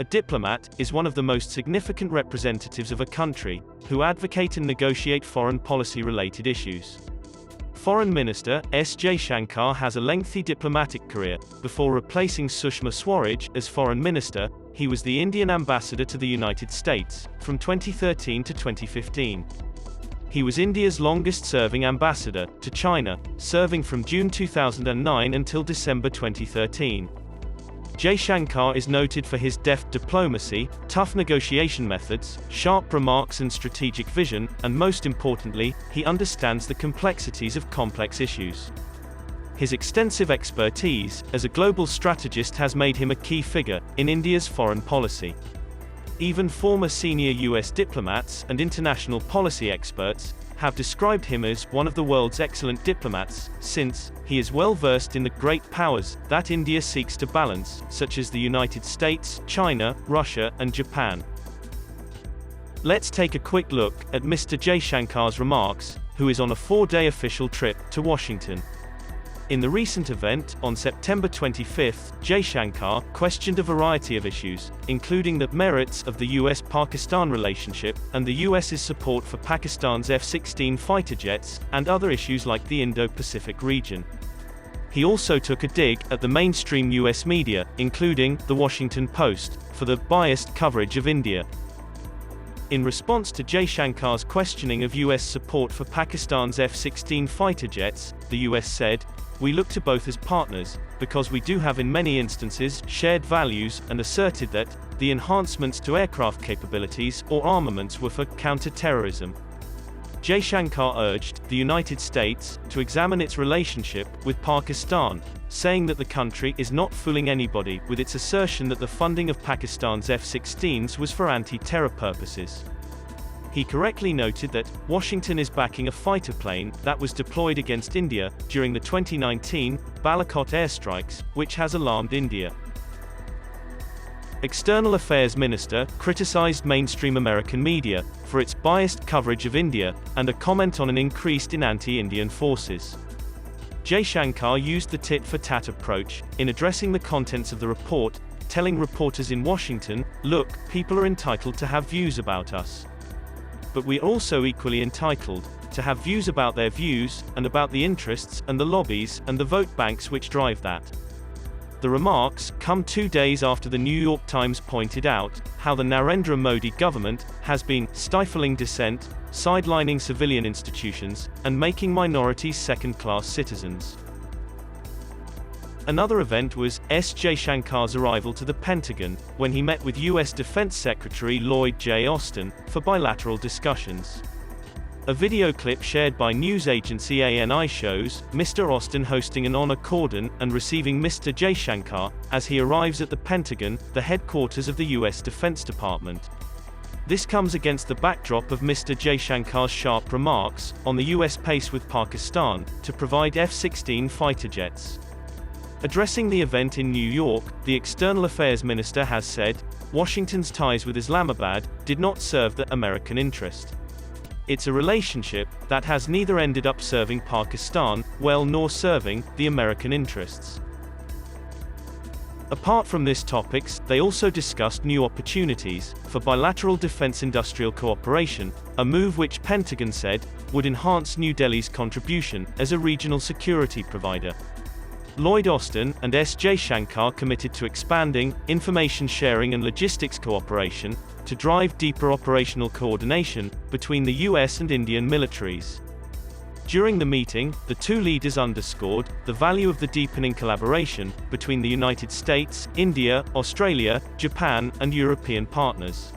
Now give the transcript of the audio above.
A diplomat is one of the most significant representatives of a country, who advocate and negotiate foreign policy-related issues. Foreign Minister S Jaishankar has a lengthy diplomatic career. Before replacing Sushma Swaraj as Foreign Minister, he was the Indian ambassador to the United States, from 2013 to 2015. He was India's longest-serving ambassador to China, serving from June 2009 until December 2013. Jaishankar is noted for his deft diplomacy, tough negotiation methods, sharp remarks and strategic vision, and most importantly, he understands the complexities of complex issues. His extensive expertise as a global strategist has made him a key figure in India's foreign policy. Even former senior US diplomats and international policy experts have described him as one of the world's excellent diplomats, since he is well versed in the great powers that India seeks to balance, such as the United States, China, Russia, and Japan. Let's take a quick look at Mr. Jaishankar's remarks, who is on a 4-day official trip to Washington. In the recent event, on September 25, Jaishankar questioned a variety of issues, including the merits of the US-Pakistan relationship, and the US's support for Pakistan's F-16 fighter jets, and other issues like the Indo-Pacific region. He also took a dig at the mainstream US media, including The Washington Post, for the biased coverage of India. In response to Jaishankar's questioning of US support for Pakistan's F-16 fighter jets, the US said, "We look to both as partners, because we do have in many instances shared values," and asserted that the enhancements to aircraft capabilities or armaments were for counter-terrorism. Jaishankar urged the United States to examine its relationship with Pakistan, saying that the country is not fooling anybody with its assertion that the funding of Pakistan's F-16s was for anti-terror purposes. He correctly noted that Washington is backing a fighter plane that was deployed against India during the 2019 Balakot airstrikes, which has alarmed India. External Affairs Minister criticized mainstream American media for its biased coverage of India, and a comment on an increase in anti-Indian forces. Jaishankar used the tit-for-tat approach in addressing the contents of the report, telling reporters in Washington, "Look, people are entitled to have views about us. But we are also equally entitled to have views about their views, and about the interests, and the lobbies, and the vote banks which drive that." The remarks come 2 days after the New York Times pointed out how the Narendra Modi government has been stifling dissent, sidelining civilian institutions, and making minorities second-class citizens. Another event was S. Jaishankar's arrival to the Pentagon, when he met with U.S. Defense Secretary Lloyd J. Austin for bilateral discussions. A video clip shared by news agency ANI shows Mr. Austin hosting an honor cordon and receiving Mr. Jaishankar as he arrives at the Pentagon, the headquarters of the U.S. Defense Department. This comes against the backdrop of Mr. Jaishankar's sharp remarks on the U.S. pace with Pakistan to provide F-16 fighter jets. Addressing the event in New York, the External Affairs Minister has said, "Washington's ties with Islamabad did not serve the American interest. It's a relationship that has neither ended up serving Pakistan well nor serving the American interests." Apart from these topics, they also discussed new opportunities for bilateral defense industrial cooperation, a move which Pentagon said would enhance New Delhi's contribution as a regional security provider. Lloyd Austin and S. Jaishankar committed to expanding information sharing and logistics cooperation to drive deeper operational coordination between the US and Indian militaries. During the meeting, the two leaders underscored the value of the deepening collaboration between the United States, India, Australia, Japan, and European partners.